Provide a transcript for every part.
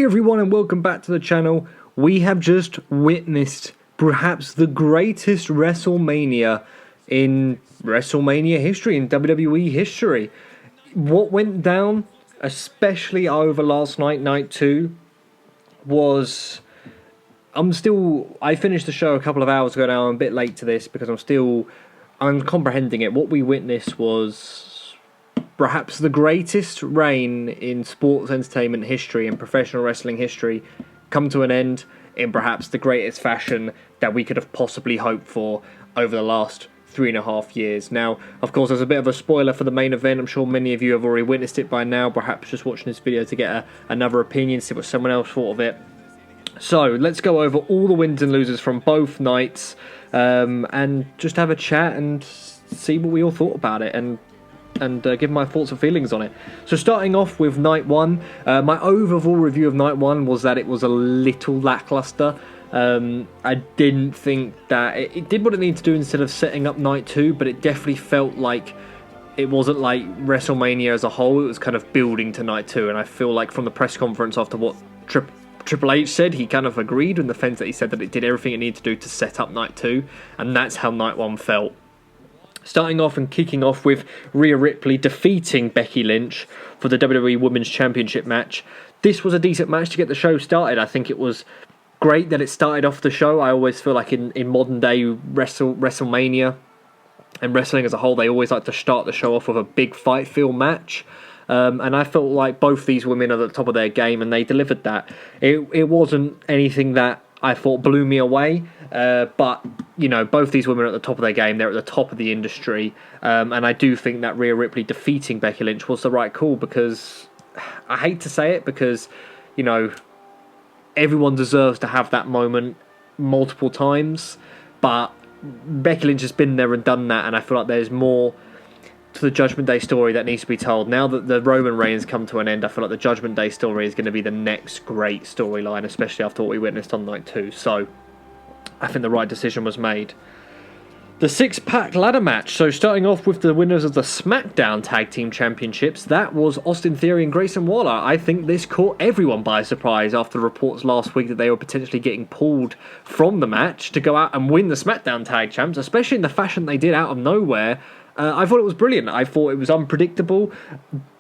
Hey everyone and welcome back to the channel. We have just witnessed perhaps the greatest WrestleMania in WrestleMania history, in WWE history. What went down, especially over last night, night 2, was... I finished the show a couple of hours ago now. I'm a bit late to this because I'm comprehending it. What we witnessed was perhaps the greatest reign in sports entertainment history and professional wrestling history come to an end in perhaps the greatest fashion that we could have possibly hoped for over the last 3.5 years. Now, of course, there's a bit of a spoiler for the main event. I'm sure many of you have already witnessed it by now, perhaps just watching this video to get another opinion, see what someone else thought of it. So, let's go over all the wins and losers from both nights and just have a chat and see what we all thought about it and give my thoughts and feelings on it. So starting off with night 1, my overall review of night 1 was that it was a little lackluster. I didn't think that it did what it needed to do instead of setting up night 2, but it definitely felt like it wasn't like WrestleMania as a whole. It was kind of building to night 2, and I feel like from the press conference after what Triple H said, he kind of agreed in the sense that he said that it did everything it needed to do to set up night 2, and that's how night 1 felt. Starting off and kicking off with Rhea Ripley defeating Becky Lynch for the WWE Women's Championship match. This was a decent match to get the show started. I think it was great that it started off the show. I always feel like in modern day WrestleMania and wrestling as a whole, they always like to start the show off with a big fight feel match. And I felt like both these women are at the top of their game, and they delivered that. It wasn't anything that I thought blew me away, but you know, both these women are at the top of their game. They're at the top of the industry, and I do think that Rhea Ripley defeating Becky Lynch was the right call, because I hate to say it, because you know, everyone deserves to have that moment multiple times, but Becky Lynch has been there and done that, and I feel like there's more to the Judgment Day story that needs to be told. Now that the Roman reigns come to an end, I feel like the Judgment Day story is going to be the next great storyline, especially after what we witnessed on night 2. So I think the right decision was made. The 6-pack ladder match. So starting off with the winners of the SmackDown Tag Team Championships, that was Austin Theory and Grayson Waller. I think this caught everyone by surprise after the reports last week that they were potentially getting pulled from the match to go out and win the SmackDown Tag Champs, especially in the fashion they did out of nowhere. I thought it was brilliant. I thought it was unpredictable.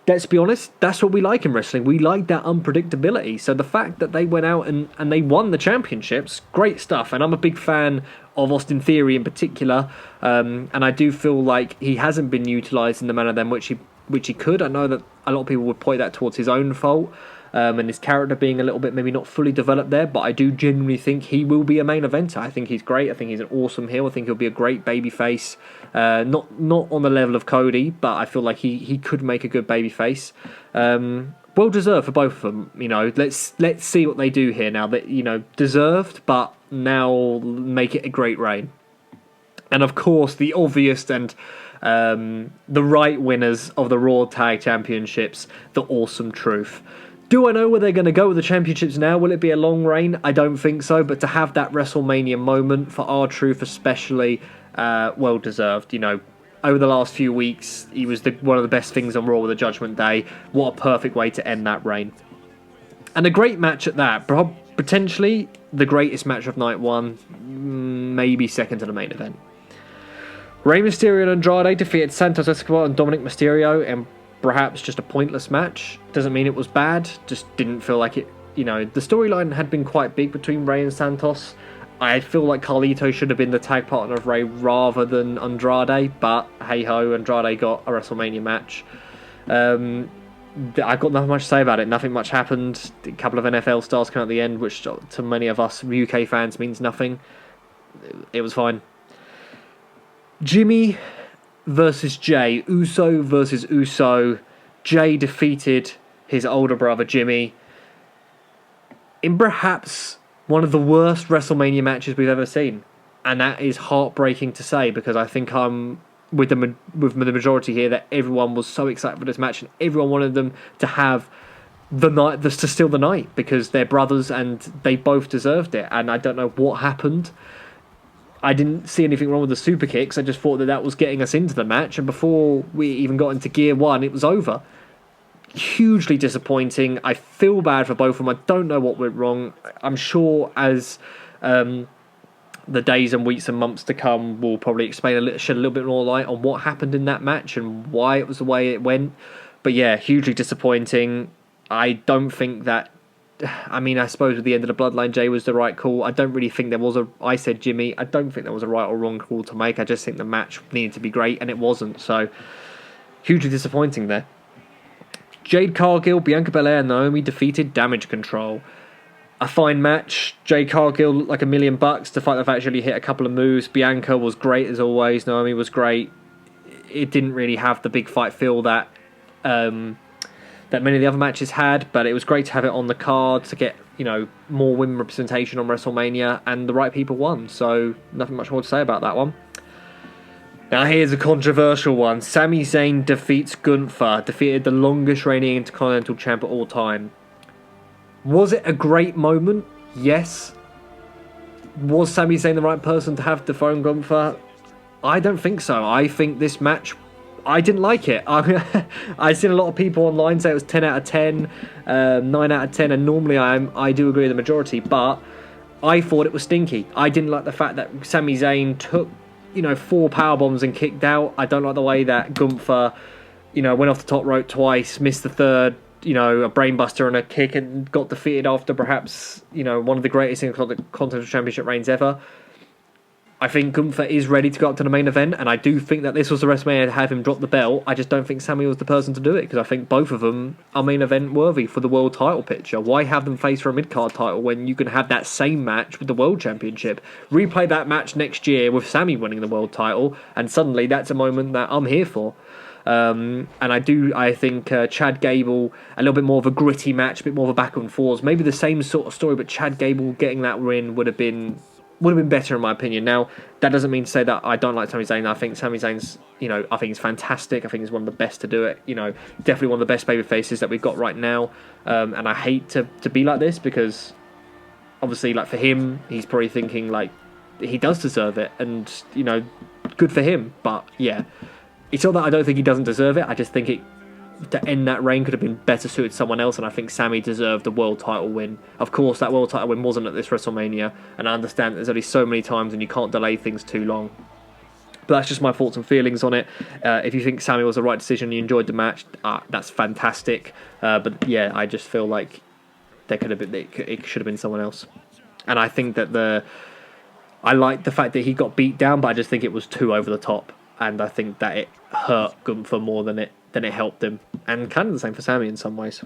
Let's be honest, that's what we like in wrestling. We like that unpredictability. So the fact that they went out and they won the championships, great stuff. And I'm a big fan of Austin Theory in particular. And I do feel like he hasn't been utilised in the manner then which he could. I know that a lot of people would point that towards his own fault. And his character being a little bit maybe not fully developed there, but I do genuinely think he will be a main eventer. I think he's great. I think he's an awesome heel. I think he'll be a great babyface. Not on the level of Cody, but I feel like he could make a good babyface. Well deserved for both of them. You know, let's see what they do here now. That, you know, deserved, but now make it a great reign. And of course, the obvious and the right winners of the Raw Tag Championships, the Awesome Truth. Do I know where they're going to go with the championships now? Will it be a long reign? I don't think so, but to have that WrestleMania moment for R-Truth especially, well deserved. You know, over the last few weeks, he was one of the best things on Raw with the Judgment Day. What a perfect way to end that reign. And a great match at that. Potentially the greatest match of night 1, maybe second to the main event. Rey Mysterio and Andrade defeated Santos Escobar and Dominic Mysterio, and perhaps just a pointless match. Doesn't mean it was bad, just didn't feel like it. You know, the storyline had been quite big between Rey and Santos. I feel like Carlito should have been the tag partner of Rey rather than Andrade, but hey ho, Andrade got a WrestleMania match. I've got nothing much to say about it. Nothing much happened. A couple of NFL stars come at the end, which to many of us UK fans means nothing. It was fine. Jimmy versus Jay. Uso versus Uso. Jay defeated his older brother Jimmy in perhaps one of the worst WrestleMania matches we've ever seen, and that is heartbreaking to say, because I think I'm with the majority here that everyone was so excited for this match and everyone wanted them to have the night, to steal the night, because they're brothers and they both deserved it. And I don't know what happened. I didn't see anything wrong with the super kicks. I just thought that was getting us into the match, and before we even got into gear 1, it was over. hugely disappointing. I feel bad for both of them. I don't know what went wrong. I'm sure as the days and weeks and months to come will probably shed a little bit more light on what happened in that match and why it was the way it went. But yeah, hugely disappointing. I don't think that... I mean, I suppose with the end of the Bloodline, Jay was the right call. I don't really think there was I said Jimmy. I don't think there was a right or wrong call to make. I just think the match needed to be great, and it wasn't. So, hugely disappointing there. Jade Cargill, Bianca Belair, and Naomi defeated Damage Control. A fine match. Jade Cargill looked like $1 million, despite the fact she actually hit a couple of moves. Bianca was great as always. Naomi was great. It didn't really have the big fight feel that many of the other matches had, but it was great to have it on the card to get, more women representation on WrestleMania, and the right people won. So nothing much more to say about that one. Now here's a controversial one. Sami Zayn defeats Gunther, defeated the longest reigning Intercontinental Champ of all time. Was it a great moment? Yes. Was Sami Zayn the right person to have dethrone Gunther? I don't think so. I think this match, I didn't like it. I've seen a lot of people online say it was 10 out of 10, 9 out of 10, and normally I do agree with the majority, but I thought it was stinky. I didn't like the fact that Sami Zayn took 4 power bombs and kicked out. I don't like the way that Gunther, went off the top rope twice, missed the third, a brainbuster and a kick, and got defeated after perhaps, one of the greatest Intercontinental Championship reigns ever. I think Gunther is ready to go up to the main event, and I do think that this was the WrestleMania to have him drop the belt. I just don't think Sami was the person to do it, because I think both of them are main event worthy for the world title picture. Why have them face for a mid-card title when you can have that same match with the world championship? Replay that match next year with Sami winning the world title, and suddenly that's a moment that I'm here for. And I think Chad Gable, a little bit more of a gritty match, a bit more of a back and forth, maybe the same sort of story, but Chad Gable getting that win would have been better in my opinion. Now, that doesn't mean to say that I don't like Sami Zayn. I think Sami Zayn's, I think he's fantastic. I think he's one of the best to do it. Definitely one of the best baby faces that we've got right now. And I hate to be like this, because obviously, like, for him, he's probably thinking like he does deserve it, and good for him. But yeah, it's not that I don't think he doesn't deserve it. I just think to end that reign could have been better suited to someone else, and I think Sami deserved the world title win. Of course, that world title win wasn't at this WrestleMania, and I understand there's only so many times and you can't delay things too long. But that's just my thoughts and feelings on it. If you think Sami was the right decision, you enjoyed the match, that's fantastic. But yeah, I just feel like it should have been someone else. And I think that I like the fact that he got beat down, but I just think it was too over the top, and I think that it hurt Gunther more than it helped him, and kind of the same for Sami in some ways.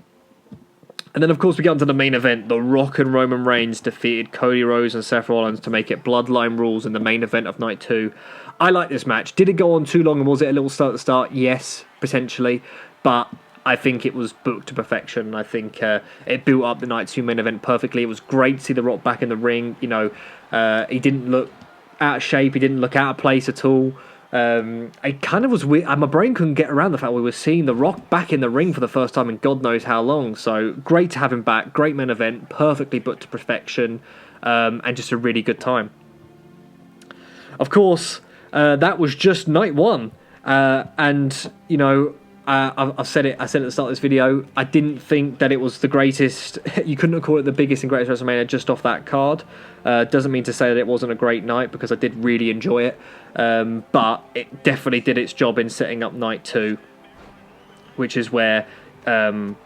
And then, of course, we get onto the main event. The Rock and Roman Reigns defeated Cody Rhodes and Seth Rollins to make it Bloodline Rules in the main event of Night 2. I like this match. Did it go on too long, and was it a little slow at the start? Yes, potentially, but I think it was booked to perfection. I think it built up the Night 2 main event perfectly. It was great to see The Rock back in the ring. He didn't look out of shape. He didn't look out of place at all. It kind of was weird. My brain couldn't get around the fact we were seeing The Rock back in the ring for the first time in God knows how long. So great to have him back. Great main event. Perfectly booked to perfection. And just a really good time. Of course, that was just night 1. And, I've said it. I said at the start of this video, I didn't think that it was the greatest. You couldn't have called it the biggest and greatest WrestleMania just off that card. Doesn't mean to say that it wasn't a great night, because I did really enjoy it. But it definitely did its job in setting up Night 2, which is where the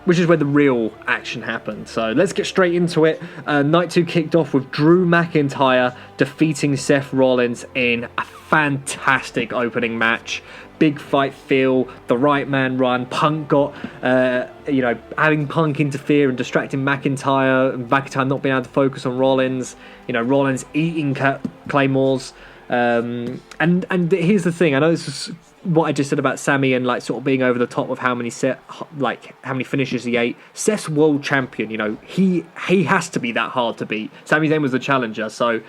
real action happened. So let's get straight into it. Night 2 kicked off with Drew McIntyre defeating Seth Rollins in a fantastic opening match. Big fight feel, the right man run. Punk got, having Punk interfere and distracting McIntyre, and McIntyre not being able to focus on Rollins. Rollins eating Claymores. And here's the thing. I know this is what I just said about Sami and like sort of being over the top of how many finishes he ate. Seth's world champion. He has to be that hard to beat. Sami Zayn was the challenger, so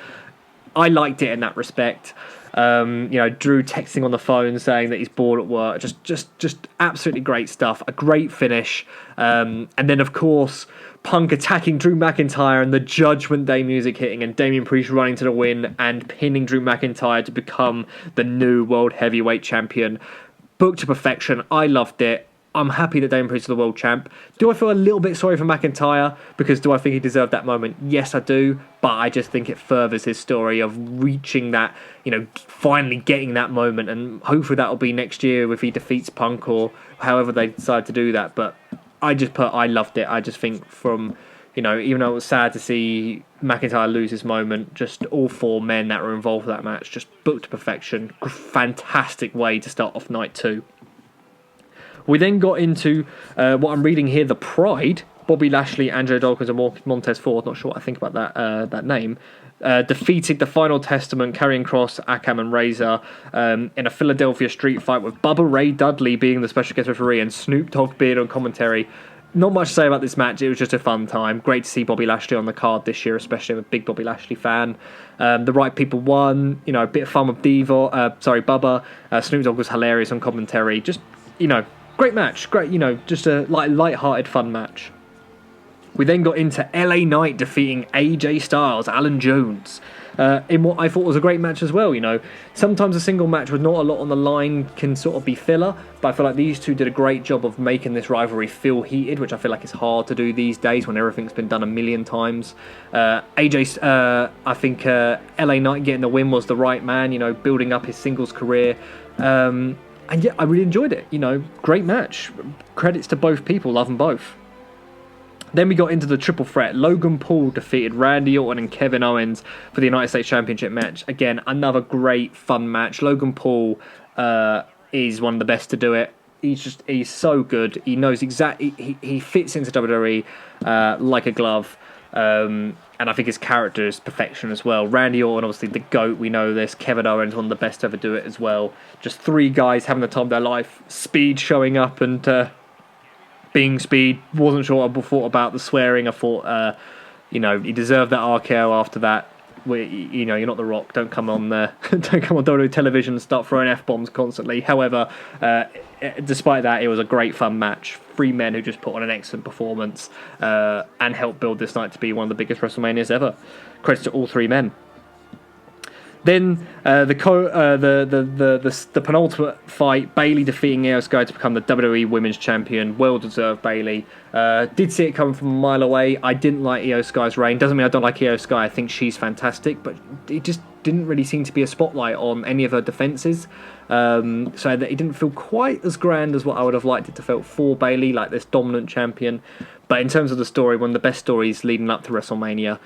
I liked it in that respect. Drew texting on the phone saying that he's bored at work. Just absolutely great stuff. A great finish. And then, of course, Punk attacking Drew McIntyre and the Judgment Day music hitting and Damian Priest running to the win and pinning Drew McIntyre to become the new World Heavyweight Champion. Booked to perfection. I loved it. I'm happy that Damien Priest is the world champ. Do I feel a little bit sorry for McIntyre? Because do I think he deserved that moment? Yes, I do. But I just think it furthers his story of reaching that, finally getting that moment. And hopefully that'll be next year if he defeats Punk or however they decide to do that. But I loved it. I just think from, even though it was sad to see McIntyre lose his moment, just all 4 men that were involved in that match just booked to perfection. Fantastic way to start off night 2. We then got into what I'm reading here, the Pride. Bobby Lashley, Angelo Dawkins, and Montez Ford. Not sure what I think about that name. Defeated the Final Testament, Karrion Kross, Akam, and Razor in a Philadelphia street fight with Bubba Ray Dudley being the special guest referee and Snoop Dogg being on commentary. Not much to say about this match. It was just a fun time. Great to see Bobby Lashley on the card this year, especially. I'm a big Bobby Lashley fan. The right people won. A bit of fun with Bubba. Snoop Dogg was hilarious on commentary. Just, great match. Great, just a light-hearted, fun match. We then got into LA Knight defeating AJ Styles, Alan Jones, in what I thought was a great match as well. Sometimes a single match with not a lot on the line can sort of be filler, but I feel like these two did a great job of making this rivalry feel heated, which I feel like is hard to do these days when everything's been done a million times. I think LA Knight getting the win was the right man, building up his singles career. And yeah, I really enjoyed it. Great match. Credits to both people. Love them both. Then we got into the triple threat. Logan Paul defeated Randy Orton and Kevin Owens for the United States Championship match. Again, another great, fun match. Logan Paul is one of the best to do it. He's so good. He knows exactly. He fits into WWE like a glove. And I think his character is perfection as well. Randy Orton, obviously the GOAT, we know this. Kevin Owens, one of the best to ever do it as well. Just 3 guys having the time of their life. Speed showing up and being Speed. Wasn't sure what I thought about the swearing. I thought, he deserved that RKO after that. You're not The Rock. Don't come on WWE television and start throwing F-bombs constantly. However, despite that, it was a great fun match. 3 men who just put on an excellent performance and helped build this night to be one of the biggest WrestleManias ever. Credits to all 3 men. Then the penultimate fight, Bayley defeating Io Sky to become the WWE Women's Champion. Well deserved, Bayley. Did see it coming from a mile away. I didn't like Io Sky's reign. Doesn't mean I don't like Io Sky. I think she's fantastic, but it just didn't really seem to be a spotlight on any of her defences. So that it didn't feel quite as grand as what I would have liked it to feel for Bayley, like this dominant champion. But in terms of the story, one of the best stories leading up to WrestleMania.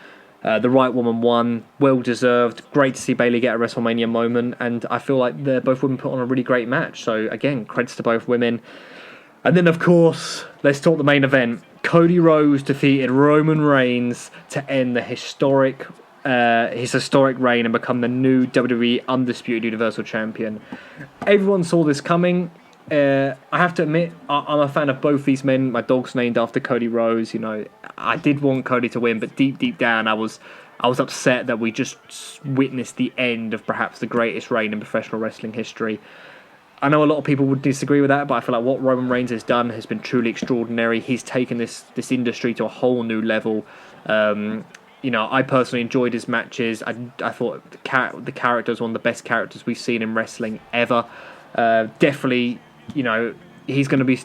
The right woman won, well deserved. Great to see Bayley get a WrestleMania moment, and I feel like both women put on a really great match. So again, credits to both women. And then, of course, let's talk the main event. Cody Rhodes defeated Roman Reigns to end his historic reign and become the new WWE Undisputed Universal Champion. Everyone saw this coming. I have to admit, I'm a fan of both these men. My dog's named after Cody Rhodes. I did want Cody to win, but deep down, I was upset that we just witnessed the end of perhaps the greatest reign in professional wrestling history. I know a lot of people would disagree with that, but I feel like what Roman Reigns has done has been truly extraordinary. He's taken this industry to a whole new level. I personally enjoyed his matches. I thought the character was one of the best characters we've seen in wrestling ever. Definitely. He's going to be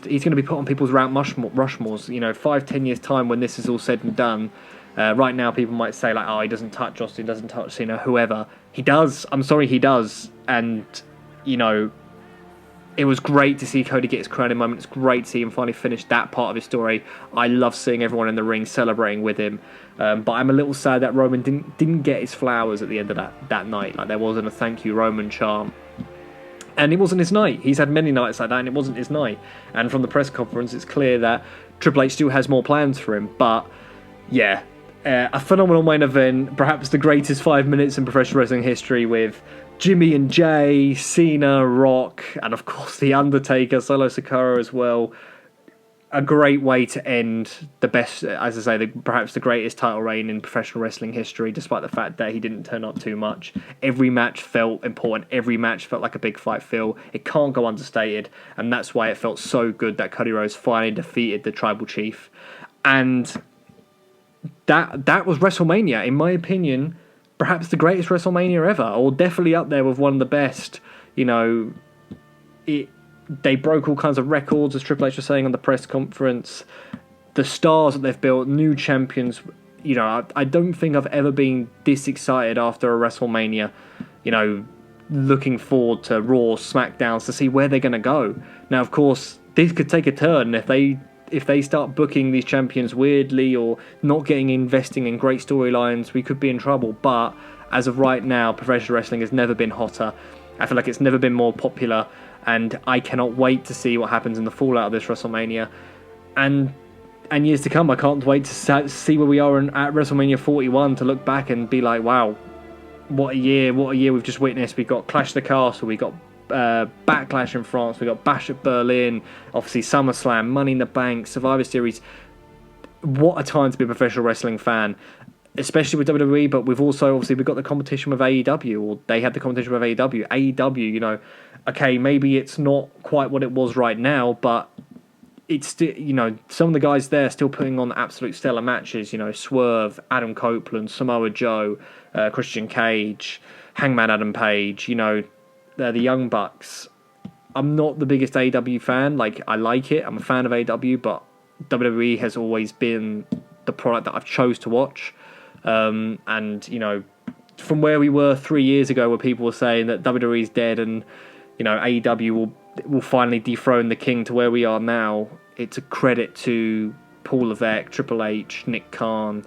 put on people's Mount Rushmores. 5-10 years time when this is all said and done. Right now, people might say like, "Oh, he doesn't touch Austin, doesn't touch whoever." He does. I'm sorry, he does. And it was great to see Cody get his crowning moment. It's great to see him finally finish that part of his story. I love seeing everyone in the ring celebrating with him. But I'm a little sad that Roman didn't get his flowers at the end of that night. Like there wasn't a thank you Roman chant. And it wasn't his night. He's had many nights like that, and it wasn't his night. And from the press conference, it's clear that Triple H still has more plans for him. But, yeah, a phenomenal main event. Perhaps the greatest 5 minutes in professional wrestling history with Jimmy and Jay, Cena, Rock, and, of course, The Undertaker, Solo Sikoa as well. A great way to end the best, as I say, perhaps the greatest title reign in professional wrestling history, despite the fact that he didn't turn up too much. Every match felt important. Every match felt like a big fight feel. It can't go understated, and that's why it felt so good that Cody Rhodes finally defeated the Tribal Chief. And that was WrestleMania, in my opinion, perhaps the greatest WrestleMania ever, or definitely up there with one of the best. they broke all kinds of records, as Triple H was saying on the press conference. The stars that they've built, new champions. You know, I don't think I've ever been this excited after a WrestleMania. You know, looking forward to Raw, SmackDowns to see where they're going to go. Now, of course, this could take a turn if they start booking these champions weirdly or not investing in great storylines. We could be in trouble. But as of right now, professional wrestling has never been hotter. I feel like it's never been more popular, and I cannot wait to see what happens in the fallout of this WrestleMania. And years to come, I can't wait to see where we are at WrestleMania 41 to look back and be like, wow, what a year we've just witnessed. We've got Clash of the Castle, we got Backlash in France, we got Bash at Berlin, obviously SummerSlam, Money in the Bank, Survivor Series. What a time to be a professional wrestling fan, especially with WWE, but we've got the competition with AEW, or they had the competition with AEW. AEW, you know, okay, maybe it's not quite what it was right now, but it's still, you know, some of the guys there are still putting on absolute stellar matches. You know, Swerve, Adam Copeland, Samoa Joe, Christian Cage, Hangman Adam Page, you know, the Young Bucks. I'm not the biggest AEW fan. Like, I like it. I'm a fan of AEW, but WWE has always been the product that I've chose to watch. And, you know, from where we were 3 years ago, where people were saying that WWE is dead and, you know, AEW will finally dethrone the king, to where we are now, it's a credit to Paul Levesque, Triple H, Nick Khan,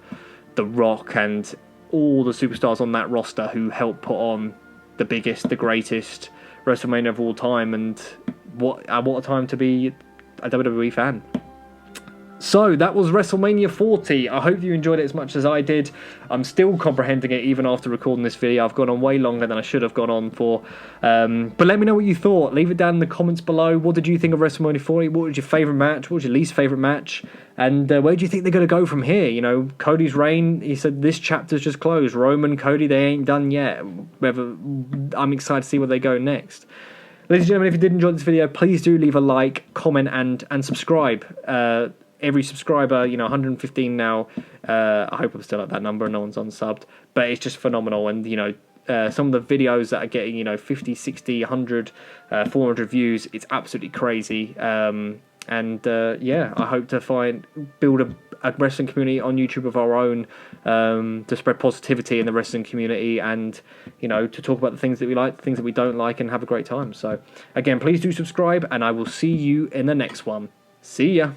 The Rock, and all the superstars on that roster who helped put on the biggest, the greatest WrestleMania of all time. And what a time to be a WWE fan. So that was WrestleMania 40. I hope you enjoyed it as much as I did. I'm still comprehending it even after recording this video. I've gone on way longer than I should have gone on for. But let me know what you thought. Leave it down in the comments below. What did you think of WrestleMania 40? What was your favourite match? What was your least favourite match? And where do you think they're going to go from here? You know, Cody's reign, he said this chapter's just closed. Roman, Cody, they ain't done yet. I'm excited to see where they go next. Ladies and gentlemen, if you did enjoy this video, please do leave a like, comment, and subscribe. Every subscriber, you know, 115 now. I hope I'm still at that number and no one's unsubbed. But it's just phenomenal. And, you know, some of the videos that are getting, you know, 50, 60, 100, 400 views, it's absolutely crazy. Yeah, I hope to build a wrestling community on YouTube of our own, to spread positivity in the wrestling community, and, you know, to talk about the things that we like, the things that we don't like, and have a great time. So, again, please do subscribe, and I will see you in the next one. See ya.